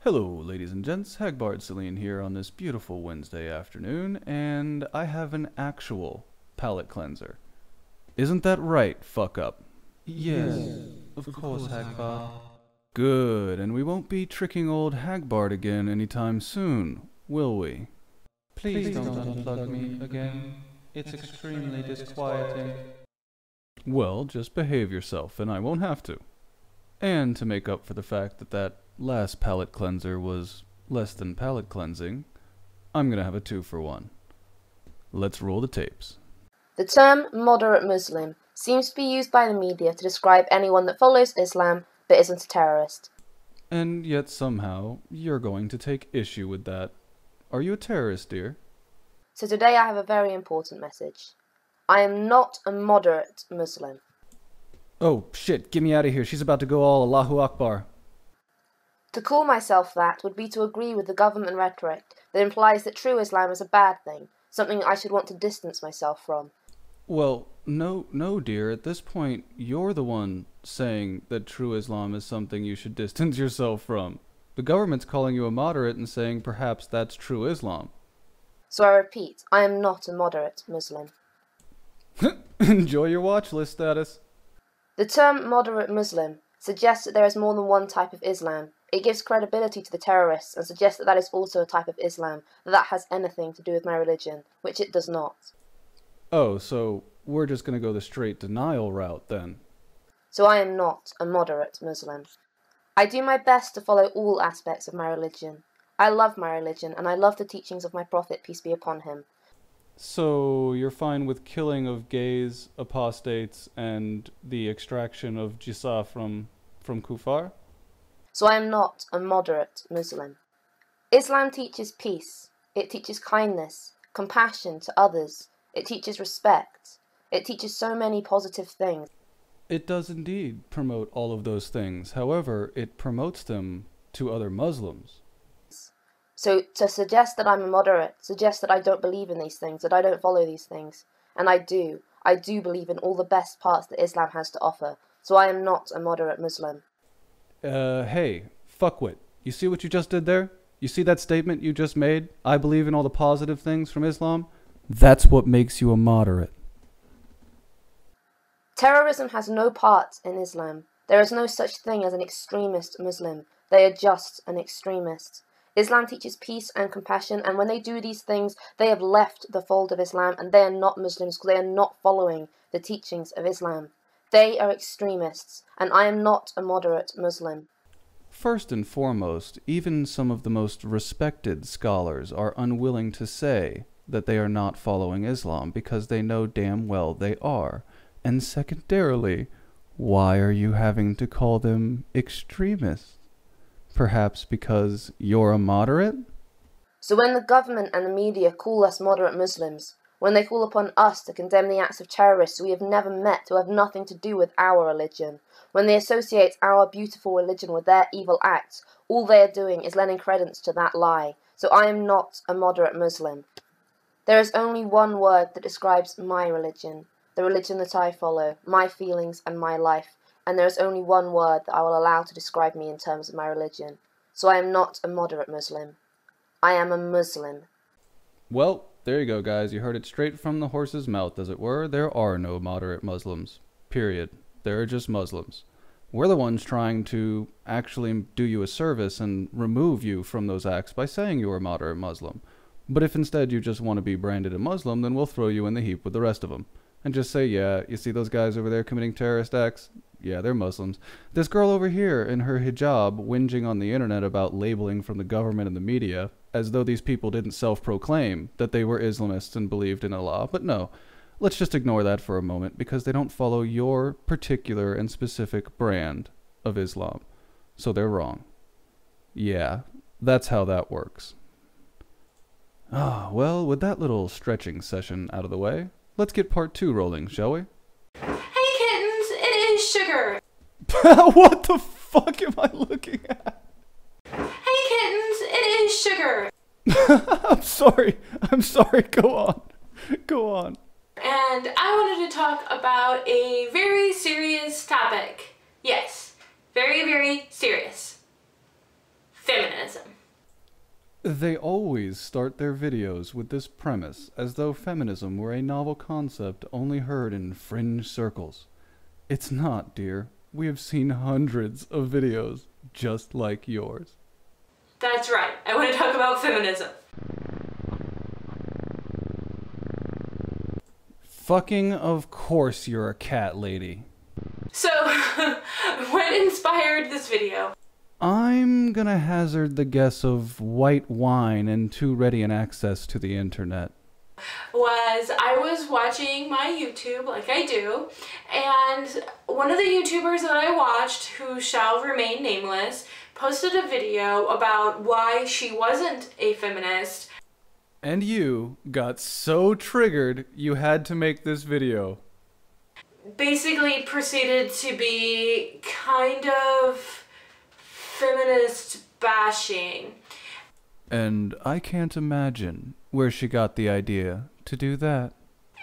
Hello, ladies and gents. Hagbard Celine here on this beautiful Wednesday afternoon, and I have an actual palate cleanser. Isn't that right, fuck up? Yes, of course, Hagbard. Good, and we won't be tricking old Hagbard again anytime soon, will we? Please don't unplug me again. It's extremely disquieting. Well, just behave yourself, and I won't have to. And to make up for the fact that that last palate cleanser was less than palate cleansing, I'm gonna have a 2-for-1. Let's roll the tapes. The term moderate Muslim seems to be used by the media to describe anyone that follows Islam but isn't a terrorist. And yet somehow, you're going to take issue with that. Are you a terrorist, dear? So today I have a very important message. I am not a moderate Muslim. Oh, shit, get me out of here. She's about to go all Allahu Akbar. To call myself that would be to agree with the government rhetoric that implies that true Islam is a bad thing, something I should want to distance myself from. Well, no, dear. At this point, you're the one saying that true Islam is something you should distance yourself from. The government's calling you a moderate and saying perhaps that's true Islam. So I repeat, I am not a moderate Muslim. Enjoy your watch list status. The term moderate Muslim suggests that there is more than one type of Islam. It gives credibility to the terrorists and suggests that that is also a type of Islam, that has anything to do with my religion, which it does not. Oh, so we're just gonna go the straight denial route then. So I am not a moderate Muslim. I do my best to follow all aspects of my religion. I love my religion, and I love the teachings of my Prophet, peace be upon him. So you're fine with killing of gays, apostates, and the extraction of jisa from kuffar? So I am not a moderate Muslim. Islam teaches peace. It teaches kindness, compassion to others. It teaches respect. It teaches so many positive things. It does indeed promote all of those things. However, it promotes them to other Muslims. So to suggest that I'm a moderate suggests that I don't believe in these things, that I don't follow these things. And I do. I do believe in all the best parts that Islam has to offer. So I am not a moderate Muslim. Hey, fuckwit. You see what you just did there? You see that statement you just made? I believe in all the positive things from Islam? That's what makes you a moderate. Terrorism has no part in Islam. There is no such thing as an extremist Muslim. They are just an extremist. Islam teaches peace and compassion, and when they do these things, they have left the fold of Islam, and they are not Muslims because they are not following the teachings of Islam. They are extremists, and I am not a moderate Muslim. First and foremost, even some of the most respected scholars are unwilling to say that they are not following Islam because they know damn well they are. And secondarily, why are you having to call them extremists? Perhaps because you're a moderate? So when the government and the media call us moderate Muslims, when they call upon us to condemn the acts of terrorists we have never met who have nothing to do with our religion, when they associate our beautiful religion with their evil acts, all they are doing is lending credence to that lie. So I am not a moderate Muslim. There is only one word that describes my religion, the religion that I follow, my feelings and my life, and there is only one word that I will allow to describe me in terms of my religion. So I am not a moderate Muslim. I am a Muslim. Well, there you go, guys. You heard it straight from the horse's mouth, as it were. There are no moderate Muslims. Period. There are just Muslims. We're the ones trying to actually do you a service and remove you from those acts by saying you're a moderate Muslim. But if instead you just want to be branded a Muslim, then we'll throw you in the heap with the rest of them. And just say, yeah, you see those guys over there committing terrorist acts? Yeah, they're Muslims. This girl over here in her hijab whinging on the internet about labeling from the government and the media, as though these people didn't self-proclaim that they were Islamists and believed in Allah. But no, let's just ignore that for a moment because they don't follow your particular and specific brand of Islam. So they're wrong. Yeah, that's how that works. Ah, well, with that little stretching session out of the way, let's get part 2 rolling, shall we? Hey kittens, it is Sugar. What the fuck am I looking at? Hey kittens, it is Sugar. I'm sorry, go on. And I wanted to talk about a very serious topic. Yes, very, very serious. Feminism. They always start their videos with this premise, as though feminism were a novel concept only heard in fringe circles. It's not, dear. We have seen hundreds of videos just like yours. That's right. I want to talk about feminism. Fucking of course you're a cat lady. So, what inspired this video? I'm gonna hazard the guess of white wine and too ready an access to the internet. I was watching my YouTube, like I do, and one of the YouTubers that I watched, who shall remain nameless, posted a video about why she wasn't a feminist. And you got so triggered you had to make this video. Basically proceeded to be kind of feminist bashing. And I can't imagine where she got the idea to do that.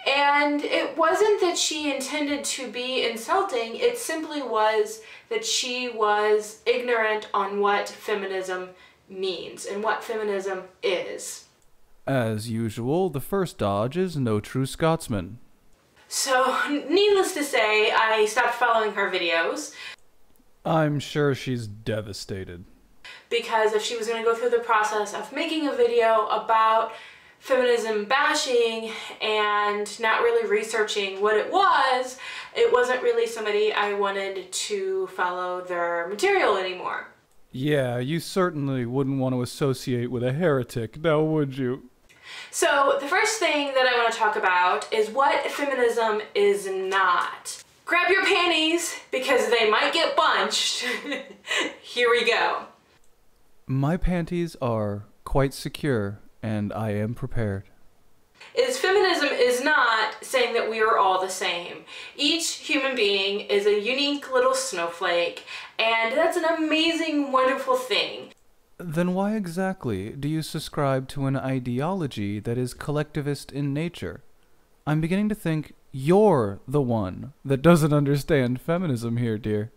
And it wasn't that she intended to be insulting, it simply was that she was ignorant on what feminism means and what feminism is. As usual, the first dodge is no true Scotsman. So, needless to say, I stopped following her videos. I'm sure she's devastated. Because if she was going to go through the process of making a video about feminism bashing and not really researching what it wasn't really somebody I wanted to follow their material anymore. Yeah, you certainly wouldn't want to associate with a heretic, now would you? So the first thing that I want to talk about is what feminism is not. Grab your panties because they might get bunched. Here we go. My panties are quite secure, and I am prepared. Feminism is not saying that we are all the same. Each human being is a unique little snowflake, and that's an amazing, wonderful thing. Then why exactly do you subscribe to an ideology that is collectivist in nature? I'm beginning to think you're the one that doesn't understand feminism here, dear.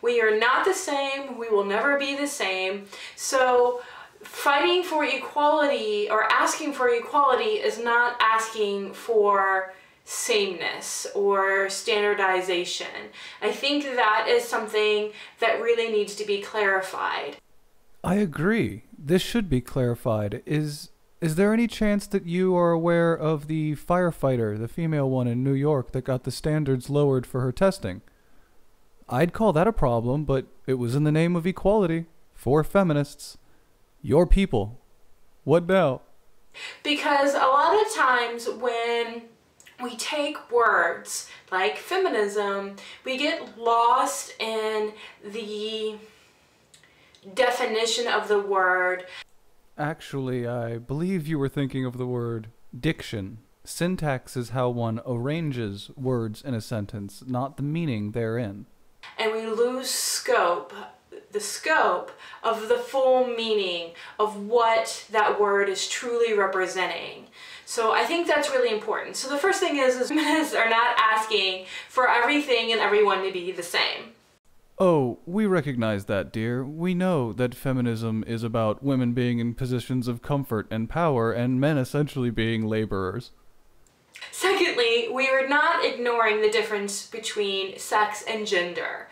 We are not the same, we will never be the same, so fighting for equality or asking for equality is not asking for sameness or standardization. I think that is something that really needs to be clarified. I agree. This should be clarified. Is there any chance that you are aware of the firefighter, the female one in New York, that got the standards lowered for her testing? I'd call that a problem, but it was in the name of equality for feminists. Your people. What now? Because a lot of times when we take words like feminism, we get lost in the definition of the word. Actually, I believe you were thinking of the word diction. Syntax is how one arranges words in a sentence, not the meaning therein. And we lose the scope of the full meaning of what that word is truly representing. So I think that's really important. So the first thing is feminists are not asking for everything and everyone to be the same. Oh, we recognize that, dear. We know that feminism is about women being in positions of comfort and power and men essentially being laborers. Secondly, we are not ignoring the difference between sex and gender.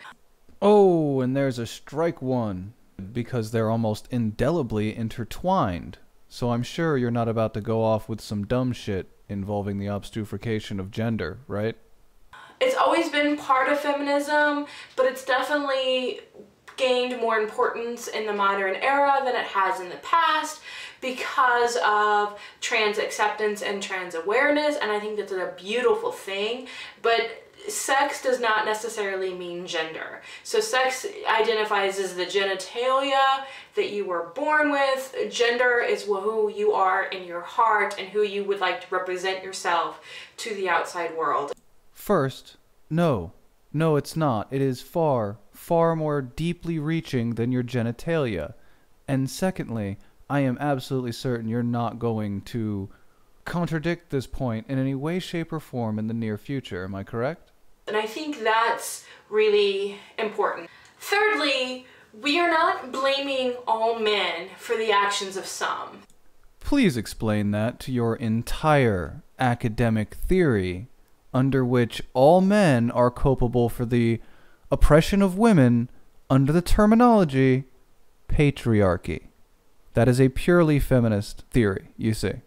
Oh, and there's a strike one, because they're almost indelibly intertwined. So I'm sure you're not about to go off with some dumb shit involving the obfuscation of gender, right? It's always been part of feminism, but it's definitely gained more importance in the modern era than it has in the past because of trans acceptance and trans awareness, and I think that's a beautiful thing. But sex does not necessarily mean gender. So sex identifies as the genitalia that you were born with. Gender is who you are in your heart and who you would like to represent yourself to the outside world. First, no, it's not. It is far, far more deeply reaching than your genitalia. And secondly, I am absolutely certain you're not going to contradict this point in any way, shape, or form in the near future. Am I correct? And I think that's really important. Thirdly, We are not blaming all men for the actions of some. Please explain that to your entire academic theory, under which all men are culpable for the oppression of women under the terminology patriarchy. That is a purely feminist theory, you see.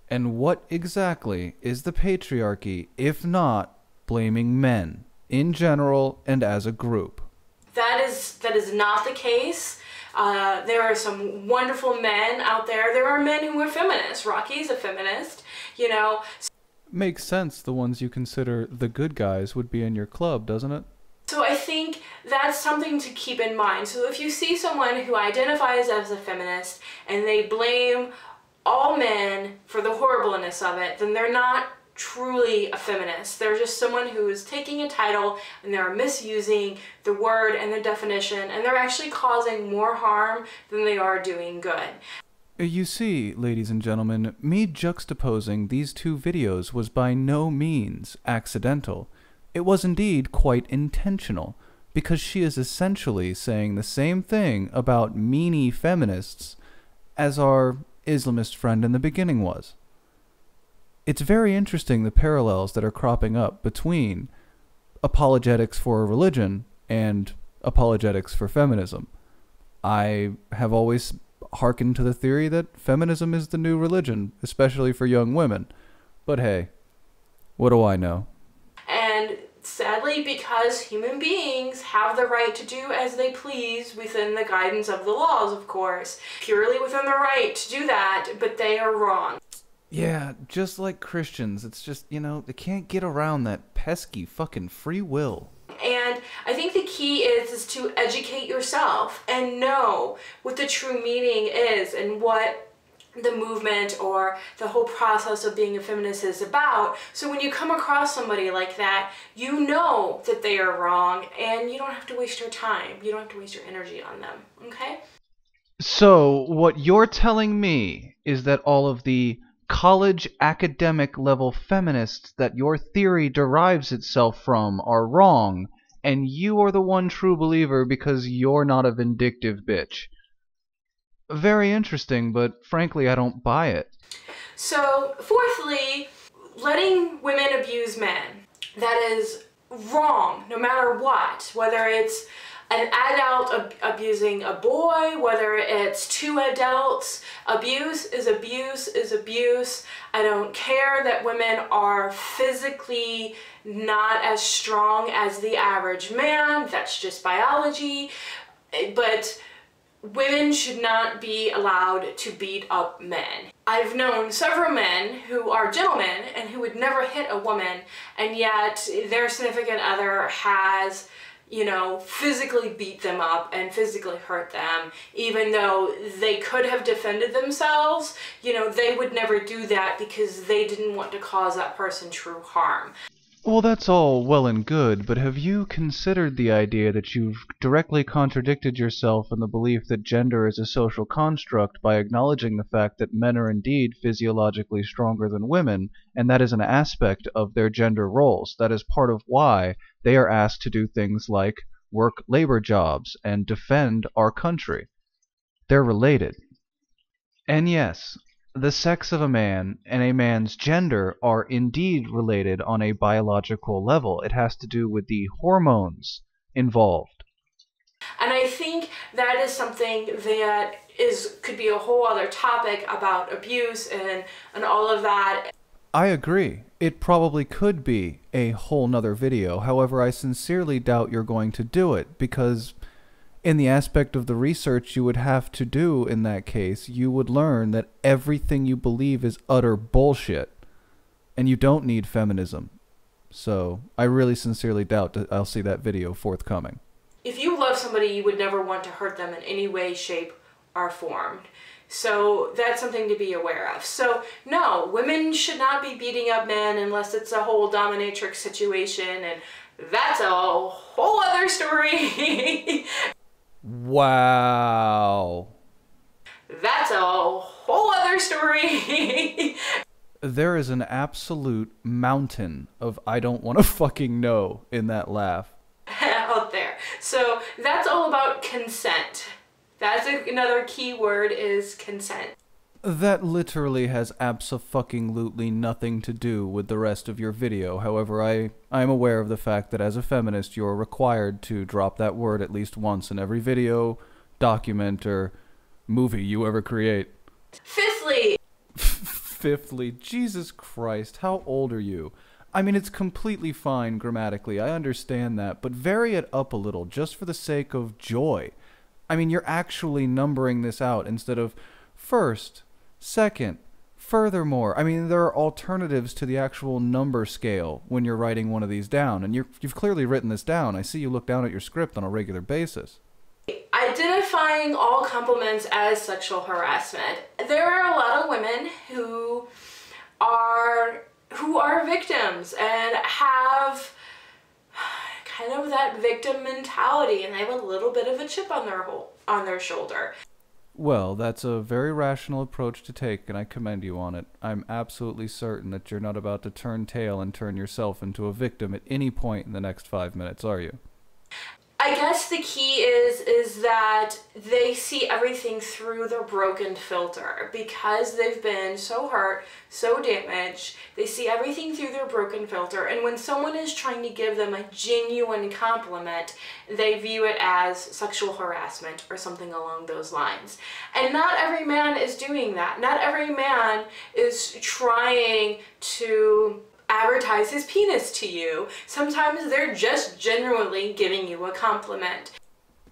And what exactly is the patriarchy, if not blaming men in general and as a group? That is not the case. There are some wonderful men out there. There are men who are feminists. Rocky's a feminist, you know. Makes sense. The ones you consider the good guys would be in your club, doesn't it? So I think that's something to keep in mind. So if you see someone who identifies as a feminist and they blame all men for the horribleness of it, then they're not truly a feminist. They're just someone who is taking a title and they're misusing the word and the definition, and they're actually causing more harm than they are doing good. You see, ladies and gentlemen, me juxtaposing these two videos was by no means accidental. It was indeed quite intentional, because she is essentially saying the same thing about meanie feminists as our Islamist friend in the beginning was. It's very interesting the parallels that are cropping up between apologetics for a religion and apologetics for feminism. I have always hearkened to the theory that feminism is the new religion, especially for young women. But hey, what do I know? And sadly, because human beings have the right to do as they please within the guidance of the laws, of course, purely within the right to do that, but they are wrong. Yeah, just like Christians, it's just, you know, they can't get around that pesky fucking free will. And I think the key is to educate yourself and know what the true meaning is and what the movement or the whole process of being a feminist is about. So when you come across somebody like that, you know that they are wrong and you don't have to waste your time. You don't have to waste your energy on them, okay? So, what you're telling me is that all of the college academic level feminists that your theory derives itself from are wrong, and you are the one true believer because you're not a vindictive bitch. Very interesting, but frankly I don't buy it. So, fourthly, letting women abuse men. That is wrong, no matter what. Whether it's an adult abusing a boy, whether it's two adults, abuse is abuse is abuse. I don't care that women are physically not as strong as the average man. That's just biology. But women should not be allowed to beat up men. I've known several men who are gentlemen and who would never hit a woman, and yet their significant other has, you know, physically beat them up and physically hurt them, even though they could have defended themselves. You know, they would never do that because they didn't want to cause that person true harm. Well, that's all well and good, but have you considered the idea that you've directly contradicted yourself in the belief that gender is a social construct by acknowledging the fact that men are indeed physiologically stronger than women, and that is an aspect of their gender roles? That is part of why they are asked to do things like work labor jobs and defend our country. They're related. And yes, the sex of a man and a man's gender are indeed related on a biological level. It has to do with the hormones involved. And I think that is something that could be a whole other topic about abuse and all of that. I agree. It probably could be a whole nother video. However, I sincerely doubt you're going to do it, because in the aspect of the research you would have to do in that case, you would learn that everything you believe is utter bullshit, and you don't need feminism. So I really sincerely doubt that I'll see that video forthcoming. If you love somebody, you would never want to hurt them in any way, shape, or form. So that's something to be aware of. So no, women should not be beating up men unless it's a whole dominatrix situation, and that's a whole other story. Wow. That's a whole other story. There is an absolute mountain of I don't want to fucking know in that laugh. Out there. So That's all about consent. That's another key word, is consent. That literally has abso-fucking-lutely nothing to do with the rest of your video. However, I am aware of the fact that as a feminist, you're required to drop that word at least once in every video, document, or movie you ever create. Fifthly, Jesus Christ, how old are you? I mean, it's completely fine grammatically, I understand that, but vary it up a little, just for the sake of joy. I mean, you're actually numbering this out instead of first, second, furthermore. I mean, there are alternatives to the actual number scale when you're writing one of these down, and you've clearly written this down. I see you look down at your script on a regular basis. Identifying all compliments as sexual harassment. There are a lot of women who are victims and have kind of that victim mentality, and they have a little bit of a chip on their shoulder. Well, that's a very rational approach to take, and I commend you on it. I'm absolutely certain that you're not about to turn tail and turn yourself into a victim at any point in the next 5 minutes, are you? I guess the key is that they see everything through their broken filter. Because they've been so hurt, so damaged, they see everything through their broken filter, and when someone is trying to give them a genuine compliment, they view it as sexual harassment or something along those lines. And not every man is doing that. Not every man is trying to advertise his penis to you. Sometimes they're just genuinely giving you a compliment.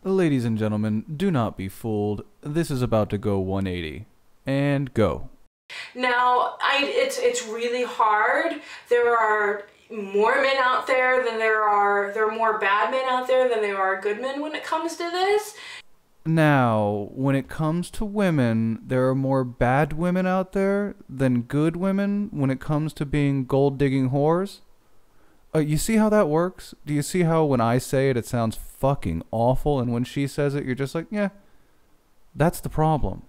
Ladies and gentlemen, do not be fooled. This is about to go 180. And go. Now, it's really hard. There are more men out there than there are more bad men out there than there are good men when it comes to this. Now, when it comes to women, there are more bad women out there than good women when it comes to being gold-digging whores? You see how that works? Do you see how when I say it, it sounds fucking awful, and when she says it, you're just like, yeah, that's the problem.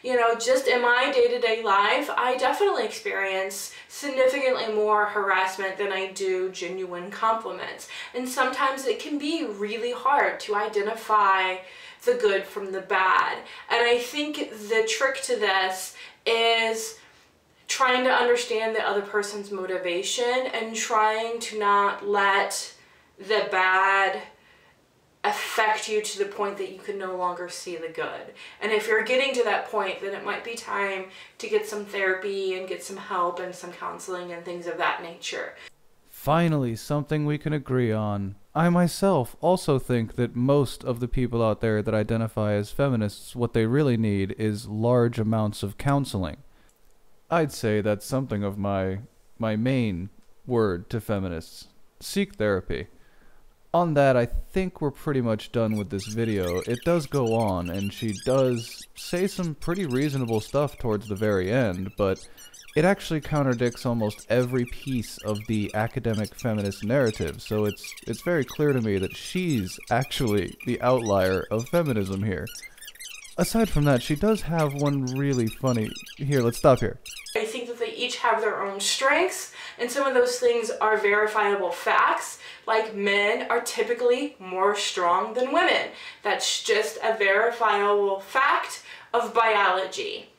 You know, just in my day-to-day life, I definitely experience significantly more harassment than I do genuine compliments. And sometimes it can be really hard to identify the good from the bad. And I think the trick to this is trying to understand the other person's motivation and trying to not let the bad affect you to the point that you can no longer see the good. And if you're getting to that point, then it might be time to get some therapy and get some help and some counseling and things of that nature. Finally, something we can agree on. I myself also think that most of the people out there that identify as feminists, what they really need is large amounts of counseling. I'd say that's something of my main word to feminists. Seek therapy. On that, I think we're pretty much done with this video. It does go on, and she does say some pretty reasonable stuff towards the very end, but it actually contradicts almost every piece of the academic feminist narrative, so it's very clear to me that she's actually the outlier of feminism here. Aside from that, she does have one really funny... Here, let's stop here. I think that they each have their own strengths, and some of those things are verifiable facts, like men are typically more strong than women. That's just a verifiable fact of biology.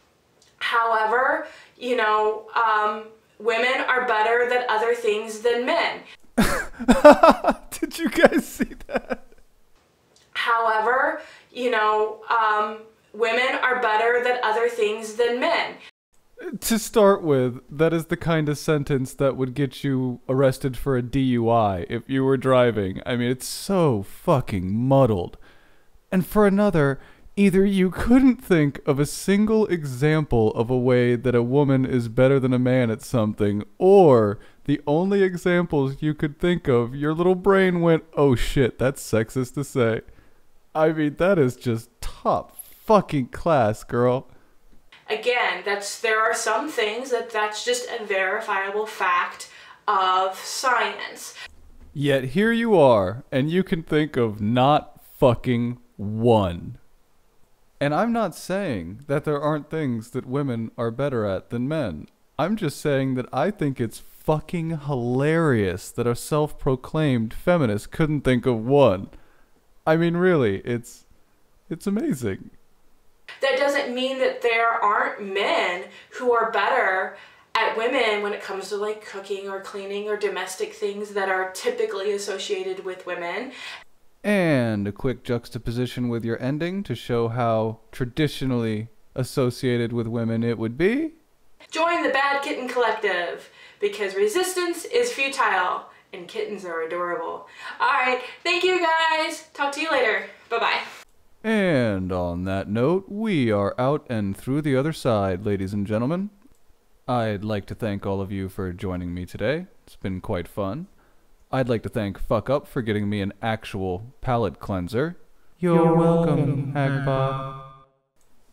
However, you know, women are better at other things than men. Did you guys see that? However, you know, women are better at other things than men. To start with, that is the kind of sentence that would get you arrested for a DUI if you were driving. I mean, it's so fucking muddled. And for another, either you couldn't think of a single example of a way that a woman is better than a man at something, or the only examples you could think of, your little brain went, oh shit, that's sexist to say. I mean, that is just top fucking class, girl. Again, there are some things that's just a verifiable fact of science. Yet here you are, and you can think of not fucking one. And I'm not saying that there aren't things that women are better at than men. I'm just saying that I think it's fucking hilarious that a self-proclaimed feminist couldn't think of one. I mean, really, it's amazing. That doesn't mean that there aren't men who are better at women when it comes to like cooking or cleaning or domestic things that are typically associated with women. And a quick juxtaposition with your ending to show how traditionally associated with women it would be. Join the Bad Kitten Collective, because resistance is futile and kittens are adorable. Alright, thank you guys. Talk to you later. Bye-bye. And on that note, we are out and through the other side, ladies and gentlemen. I'd like to thank all of you for joining me today. It's been quite fun. I'd like to thank Fuck Up for getting me an actual palate cleanser. You're welcome, Hagbah.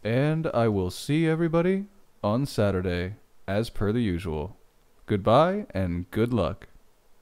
And I will see everybody on Saturday, as per the usual. Goodbye and good luck.